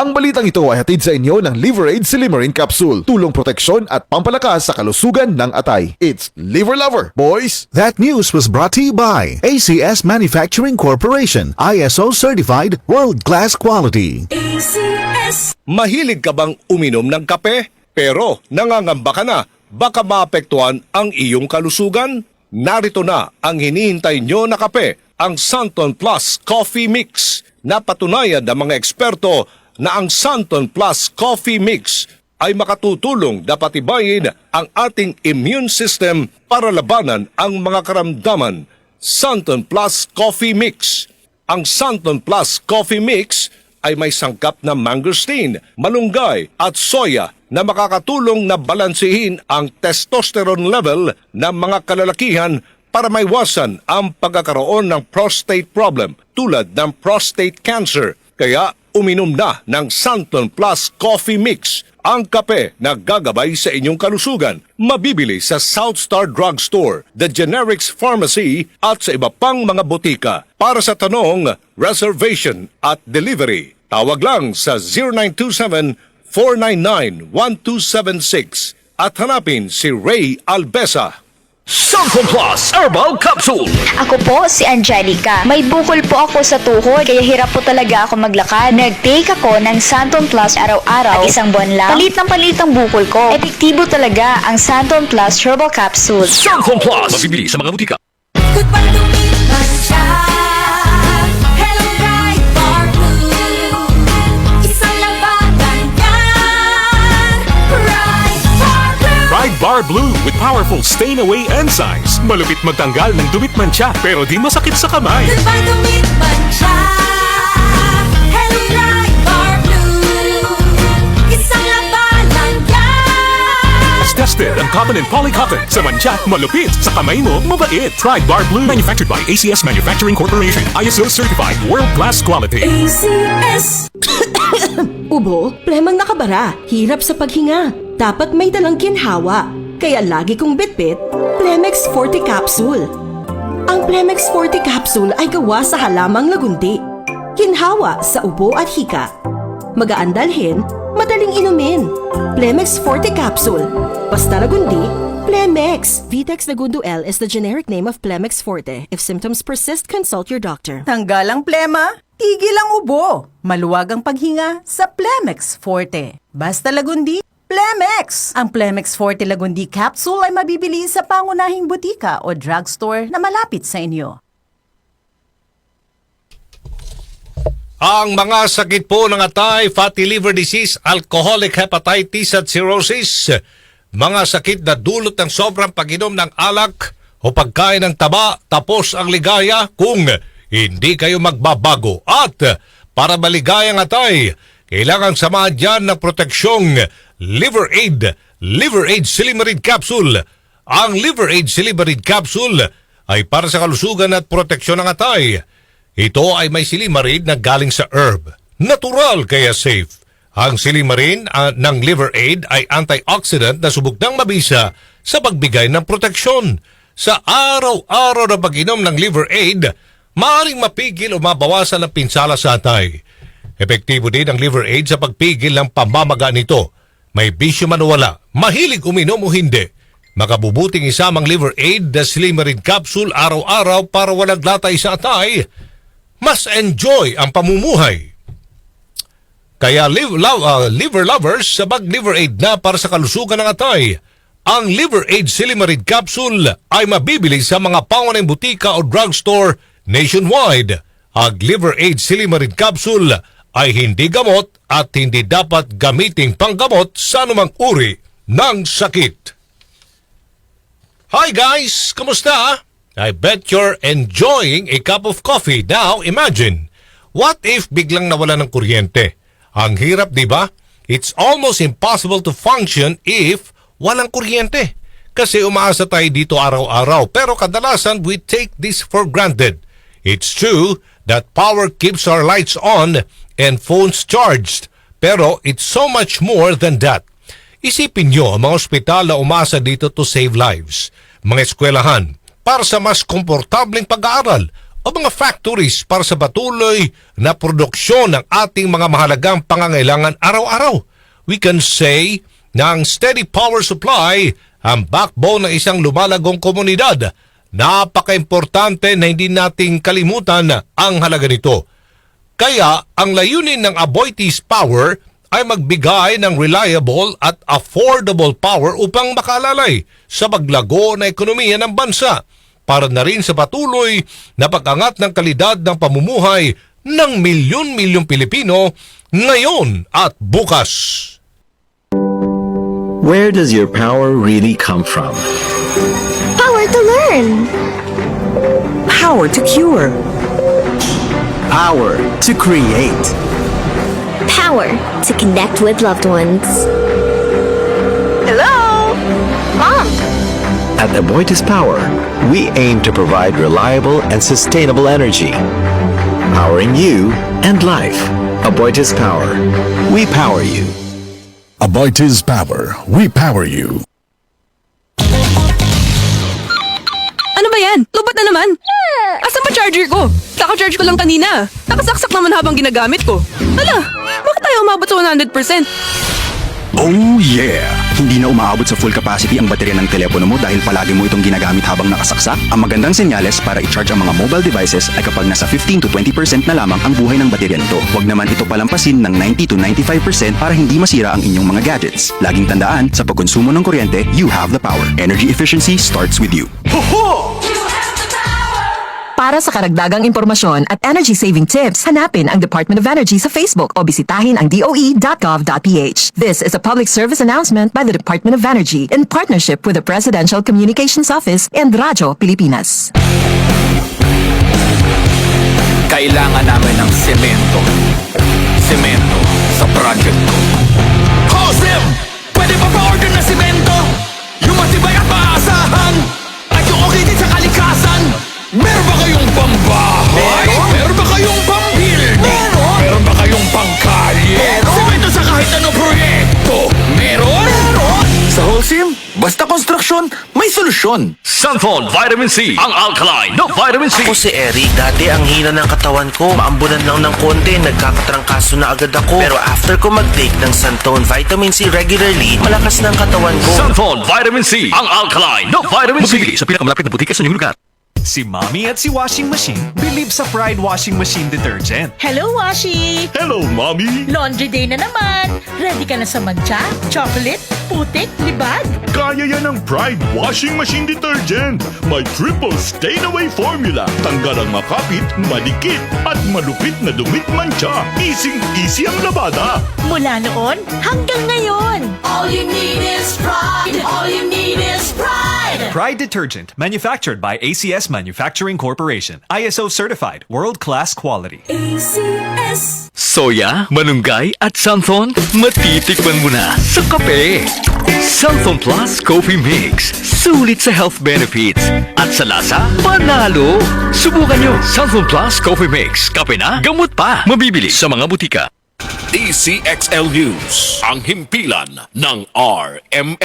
Ang balitang ito ay hatid sa inyo ng Liveraid Silimarin Capsule. Tulong proteksyon at pampalakas sa kalusugan ng atay. It's Liver Lover, boys! That news was brought to you by ACS Manufacturing Corporation, ISO certified world-class quality. ACS. Mahilig ka bang uminom ng kape? Pero nangangamba ka na, baka maapektuhan ang iyong kalusugan? Narito na ang hinihintay nyo na kape, ang Santon Plus Coffee Mix. Napatunayan ng mga eksperto na ang Santon Plus Coffee Mix ay makatutulong na patibayin ang ating immune system para labanan ang mga karamdaman. Santon Plus Coffee Mix. Ang Santon Plus Coffee Mix ay may sangkap na mangosteen, malunggay at soya na makakatulong na balansehin ang testosterone level ng mga kalalakihan para maiwasan ang pagkakaroon ng prostate problem tulad ng prostate cancer. Kaya uminom na ng Santon Plus Coffee Mix, ang kape na gagabay sa inyong kalusugan. Mabibili sa South Star Drugstore, The Generics Pharmacy at sa iba pang mga botika. Para sa tanong, reservation at delivery, tawag lang sa 0927-499-1276 at hanapin si Ray Albesa. Santon Plus Herbal Capsule. Ako po si Angelica. May bukol po ako sa tuhod, kaya hirap po talaga ako maglakad. Nag-take ako ng Santon Plus araw-araw at isang buwan lang, palit ang bukol ko. Epektibo talaga ang Santon Plus Herbal Capsule. Santon Plus. Mabibili sa mga butika. Goodbye lumipas siya. Hello, Bright Bar Blue. Isang labanan yan. Bright Bar Blue. Pride Bar Blue with powerful stain-away enzymes. Malupit magtanggal ng dumit mancha pero di masakit sa kamay. Goodbye lumipas siya. Hello, Bright Bar Blue. Isang labanan yan. As tested ang cotton and polycotton. Sa mancha, malupit. Sa kamay mo, mabait. Pride Bar Blue. Manufactured by ACS Manufacturing Corporation. ISO certified world-class quality. ACS. Ubo, premang nakabara, hirap sa paghinga. Dapat may dalang ginhawa. Kaya lagi kong bitbit, Plemex Forte Capsule. Ang Plemex Forte Capsule ay gawa sa halamang lagundi. Ginhawa sa ubo at hika. Magaan dalhin, madaling inumin. Plemex Forte Capsule. Basta lagundi, Plemex. Vitex Lagundo L is the generic name of Plemex Forte. If symptoms persist, consult your doctor. Tanggal ang plema, tigil ang ubo. Maluwag ang paghinga sa Plemex Forte. Basta lagundi, Plemex! Ang Plemex Forte Lagundi Capsule ay mabibili sa pangunahing butika o drugstore na malapit sa inyo. Ang mga sakit po ng atay, fatty liver disease, alcoholic hepatitis at cirrhosis, mga sakit na dulot ng sobrang pag-inom ng alak o pagkain ng taba, tapos ang ligaya kung hindi kayo magbabago. At para maligayang atay, kailangan samahan dyan ng proteksyong Liveraid, Liveraid Silimarin Capsule. Ang Liveraid Silimarin Capsule ay para sa kalusugan at proteksyon ng atay. Ito ay may silimarin na galing sa herb. Natural kaya safe. Ang silimarin ng Liveraid ay antioxidant na subok ng mabisa sa pagbigay ng proteksyon. Sa araw-araw na pag-inom ng Liveraid, maaaring mapigil o mabawasan ang pinsala sa atay. Epektibo din ang Liveraid sa pagpigil ng pamamaga nito. May bisyo man o wala, mahilig uminom o hindi, makabubuting isamang Liveraid na Silimarin Capsule araw-araw para walang latay sa atay. Mas enjoy ang pamumuhay. Kaya liver lovers, sabag Liveraid na para sa kalusugan ng atay. Ang Liveraid Silimarin Capsule ay mabibili sa mga pangunahing butika o drugstore nationwide. Ang Liveraid Silimarin Capsule ay hindi gamot at hindi dapat gamiting panggamot sa anumang uri ng sakit. Hi guys! Kamusta? I bet you're enjoying a cup of coffee. Now imagine, what if biglang nawala ng kuryente? Ang hirap, di ba? It's almost impossible to function if walang kuryente. Kasi umaasa tayo dito araw-araw, pero kadalasan we take this for granted. It's true that power keeps our lights on and phones charged, pero it's so much more than that. Isipin nyo ang mga ospital na umasa dito to save lives, mga eskwelahan para sa mas komportableng pag-aaral o mga factories para sa patuloy na produksyon ng ating mga mahalagang pangangailangan araw-araw. We can say na ang steady power supply ang backbone ng isang lumalagong komunidad. Napaka-importante na hindi nating kalimutan ang halaga nito. Kaya ang layunin ng Aboitiz Power ay magbigay ng reliable at affordable power upang makalalay sa paglago na ekonomiya ng bansa para na rin sa patuloy na pag-angat ng kalidad ng pamumuhay ng milyon-milyong Pilipino ngayon at bukas. Where does your power really come from? Power to learn. Power to cure. Power to create. Power to connect with loved ones. Hello? Mom? At Aboitiz Power, we aim to provide reliable and sustainable energy. Powering you and life. Aboitiz Power. We power you. Aboitiz Power. We power you. Ano ba yan? Lubat na naman. Asan ba charger ko? Kaka-charge ko lang kanina. Nakasaksak naman habang ginagamit ko. Hala, bakit tayo umabot sa 100%? Oh yeah! Hindi na umaabot sa full capacity ang baterya ng telepono mo dahil palagi mo itong ginagamit habang nakasaksak. Ang magandang senyales para i-charge ang mga mobile devices ay kapag nasa 15 to 20% na lamang ang buhay ng baterya nito. Huwag naman ito palampasin ng 90 to 95% para hindi masira ang inyong mga gadgets. Laging tandaan, sa pagkonsumo ng kuryente, you have the power. Energy efficiency starts with you. Para sa karagdagang impormasyon at energy-saving tips, hanapin ang Department of Energy sa Facebook o bisitahin ang doe.gov.ph. This is a public service announcement by the Department of Energy in partnership with the Presidential Communications Office and Radyo Pilipinas. Kailangan namin ng semento. Semento sa project ko. Josem! Pwede pa pa-order na semento? Yung matibay at maaasahan? At yung okay din sa kalikasan? Meron ba kayong pambahay? Meron ba kayong pambuilding? Meron ba kayong pangkalye? Semento sa kahit anong proyekto? Meron? Sa Holcim, basta konstruksyon, may solusyon. Sunfall Vitamin C, ang alkaline na vitamin C. Ako si Eric. Dati ang hina ng katawan ko. Maambunan lang ng konti, nagkakatrangkaso na agad ako. Pero after ko mag-take ng Sunfall Vitamin C regularly, malakas na ang katawan ko. Sunfall Vitamin C, ang alkaline na vitamin C. Mabibili sa pinakamalapit na butika sa inyong lugar. Si Mommy at si Washing Machine believe sa Pride Washing Machine Detergent. Hello, Washi! Hello, Mommy! Laundry day na naman! Ready ka na sa mancha, chocolate, putik, libag? Kaya yan ang Pride Washing Machine Detergent. May triple stain-away formula. Tanggal ang makapit, madikit, at malupit na dumit mancha. Easy ang labada. Mula noon hanggang ngayon. All you need is pride. All you need is pride. Pride Detergent, manufactured by ACS Manufacturing Corporation. ISO certified, world-class quality. ACS. Soya, malunggay at Sunfon, matitikman mo na sa kape. Sunfon Plus Coffee Mix, sulit sa health benefits. At sa lasa, panalo. Subukan nyo, Sunfon Plus Coffee Mix. Kape na, gamot pa. Mabibili sa mga butika. DCXL News, ang himpilan ng RM.